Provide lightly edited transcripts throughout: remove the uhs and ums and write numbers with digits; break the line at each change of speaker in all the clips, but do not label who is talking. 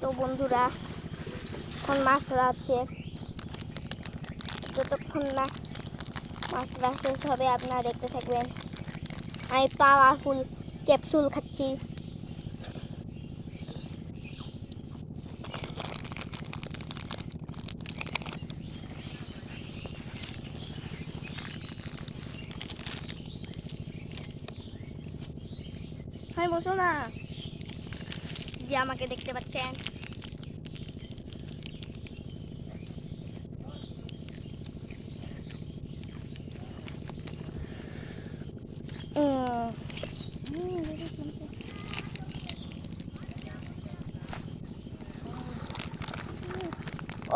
তো বন্ধুরা এখন মাছ ধরা হচ্ছে, যতক্ষণ না মাছ ধরা শেষ হবে আপনারা দেখতে থাকবেন। আমি পাওয়ারফুল ক্যাপসুল খাচ্ছি। হ্যাঁ বসো না, যে আমাকে দেখতে পাচ্ছেন।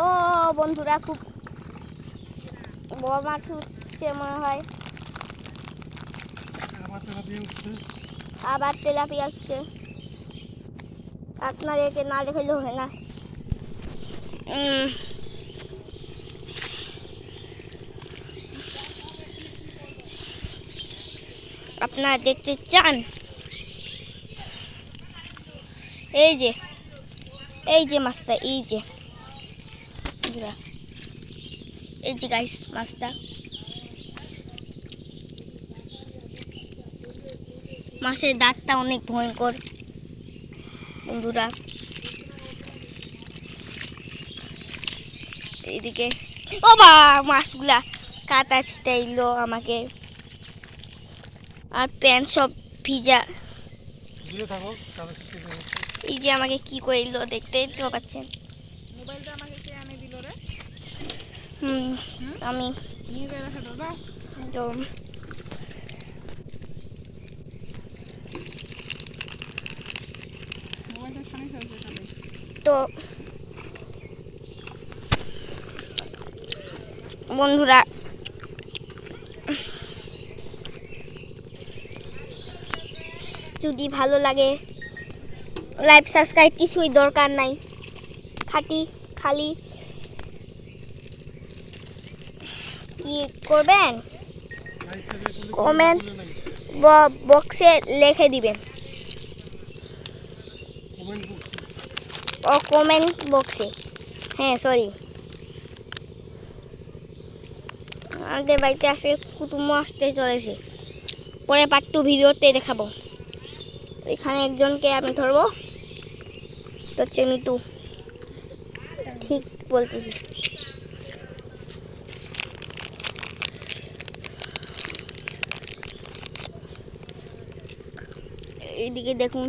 ও বন্ধুরা, খুব বড় মাছ উঠছে মনে হয়, আবার তেলাপিয়া উঠছে। আপনাদেরকে না দেখাইলে হয় না। আপনারা দেখতে চান? এই যে মাছটা, এই যে গাইস মাছটা। মাছের দাঁতটা অনেক ভয়ঙ্কর বন্ধুরা। এইদিকে ও বা মাছগুলা কাটা ছিটাইলো আমাকে, আর প্যান্ট সব ভিজা। এই যে আমাকে কি কইলো দেখতেই তো পাচ্ছেন।
মোবাইলটা আমাকে কে আনে দিল রে?
আমি
নিয়ে গেল সেটা দাও।
তো
মোবাইলটা ছানি হয়েছে তাহলে।
তো বন্ধুরা যদি ভালো লাগে লাইক সাবস্ক্রাইব কিছুই দরকার নাই, খালি কি করবেন, কমেন্ট বক্সে লিখে দিবেন। ও কমেন্ট বক্সে, হ্যাঁ সরি, আমাদের বাড়িতে আসে কুটুম্ব আসতে চলেছে, পরে পার্ট 2 ভিডিওতে দেখাবো। এখানে একজনকে আমি ধরবো, তো হচ্ছে মিতু, ঠিক বলতেছি। এইদিকে দেখুন,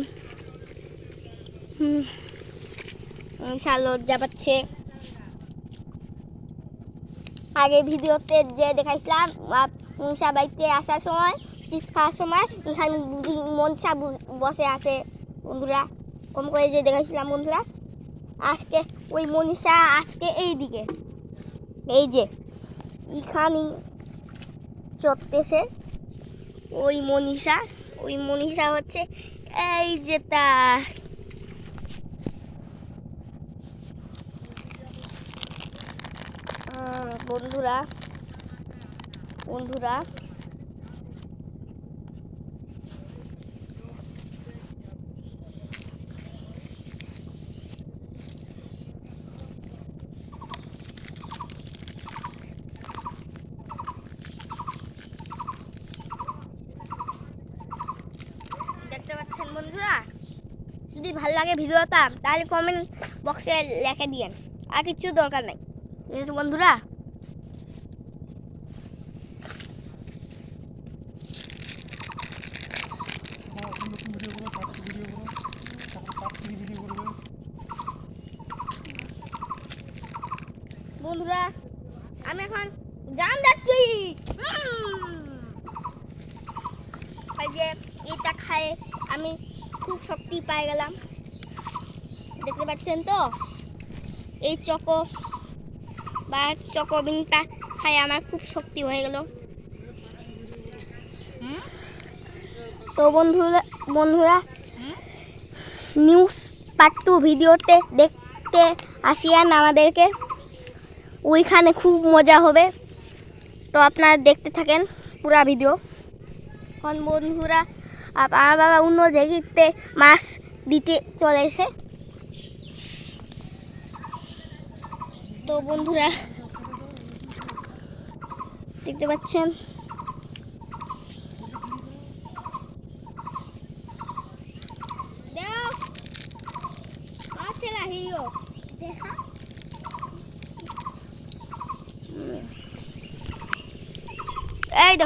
লজ্জা পাচ্ছে। আগে ভিডিওতে যে দেখাইছিলাম মনীষা বাড়িতে আসার সময়, চিপস খাওয়ার সময়, এখানে মনীষা বসে আছে বন্ধুরা, কম করে যে দেখাইছিলাম বন্ধুরা। আজকে ওই মনীষা আজকে এইদিকে, এই যে এখানে চড়তেছে ওই মনীষা হচ্ছে এই যে তার বন্ধুরা দেখতে পাচ্ছেন বন্ধুরা, যদি ভালো লাগে ভিডিওটা তাহলে কমেন্ট বক্সে লিখে দিয়েন, আর কিছু দরকার নাই। ঠিক আছে বন্ধুরা, আমি এখন গান যাচ্ছি। যে এটা খায় আমি খুব শক্তি পাই গেলাম, দেখতে পাচ্ছেন তো। এই চকোবিনটা খাই আমার খুব শক্তি হয়ে গেল। তো বন্ধুরা নিউজ পার্ট 2 ভিডিওতে দেখতে আসিয়ান আমাদেরকে, ওইখানে খুব মজা হবে। তো আপনারা দেখতে থাকেন পুরা ভিডিও। এখন বন্ধুরা আমার বাবা অন্য জায়গাতে মাছ দিতে চলে এসে, তো বন্ধুরা দেখতে পাচ্ছেন দেখা